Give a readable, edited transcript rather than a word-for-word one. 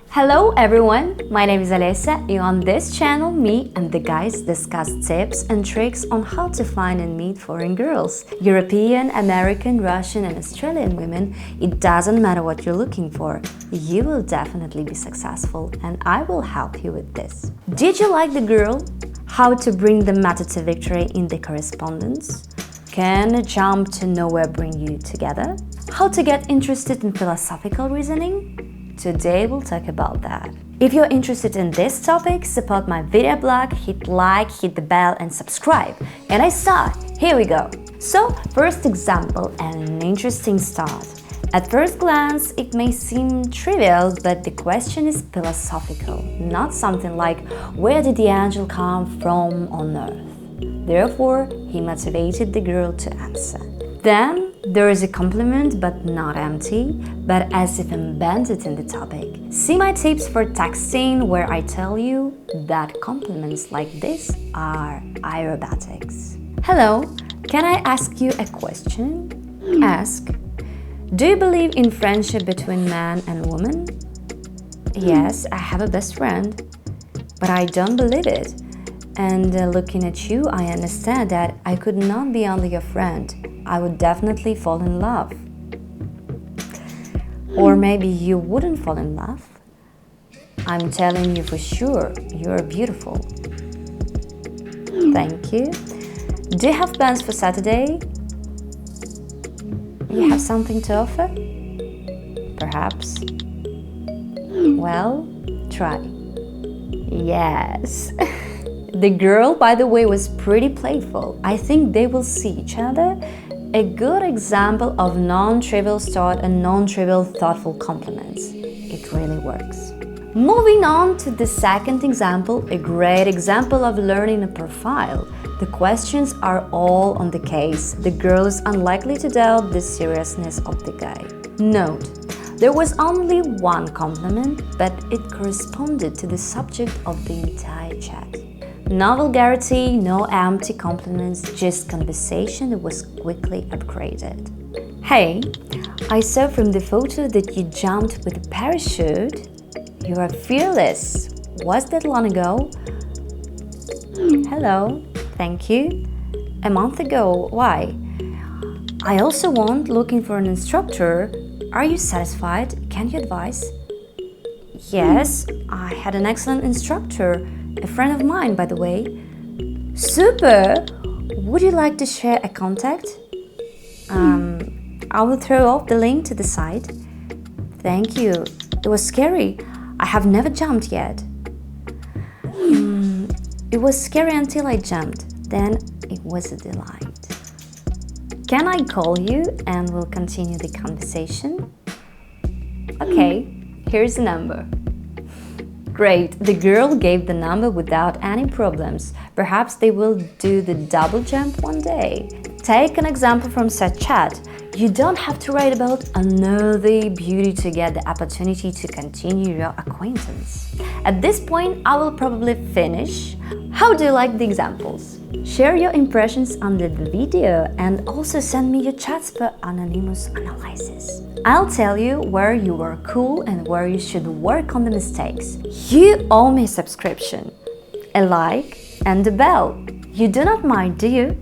Hello everyone, my name is Alessia and on this channel me and the guys discuss tips and tricks on how to find and meet foreign girls. European, American, Russian and Australian women, it doesn't matter what you're looking for, you will definitely be successful and I will help you with this. Did you like the girl? How to bring the matter to victory in the correspondence? Can a jump to nowhere bring you together? How to get interested in philosophical reasoning? Today we'll talk about that. If you're interested in this topic, support my video blog, hit like, hit the bell and subscribe. And I start. Here we go. So, first example and an interesting start. At first glance, it may seem trivial, but the question is philosophical, not something like where did the angel come from on earth? Therefore, he motivated the girl to answer. Then there is a compliment, but not empty, but as if embedded in the topic. See my tips for texting where I tell you that compliments like this are aerobatics. Hello, can I ask you a question? Ask. Do you believe in friendship between man and woman? Yes, I have a best friend, but I don't believe it. And looking at you, I understand that I could not be only your friend. I would definitely fall in love. Or maybe you wouldn't fall in love. I'm telling you for sure, you're beautiful. Thank you. Do you have plans for Saturday? You have something to offer? Perhaps. Well, try. Yes. The girl, by the way, was pretty playful. I think they will see each other. A good example of non-trivial start and non-trivial thoughtful compliments. It really works. Moving on to the second example, a great example of learning a profile. The questions are all on the case. The girl is unlikely to doubt the seriousness of the guy. Note, there was only one compliment, but it corresponded to the subject of the entire chat. No vulgarity, no empty compliments, just conversation that was quickly upgraded. Hey, I saw from the photo that you jumped with a parachute. You are fearless. Was that long ago? Hello, thank you. A month ago, why? I also want looking for an instructor. Are you satisfied? Can you advise? Yes, I had an excellent instructor. A friend of mine, by the way. Super! Would you like to share a contact? I will throw off the link to the site. Thank you. It was scary. I have never jumped yet. It was scary until I jumped. Then it was a delight. Can I call you and we'll continue the conversation? Okay, here's the number. Great, the girl gave the number without any problems. Perhaps they will do the double jump one day. Take an example from such chat. You don't have to write about unworthy beauty to get the opportunity to continue your acquaintance. At this point, I will probably finish. How do you like the examples? Share your impressions under the video and also send me your chats for anonymous analysis. I'll tell you where you were cool and where you should work on the mistakes. You owe me a subscription, a like and a bell. You do not mind, do you?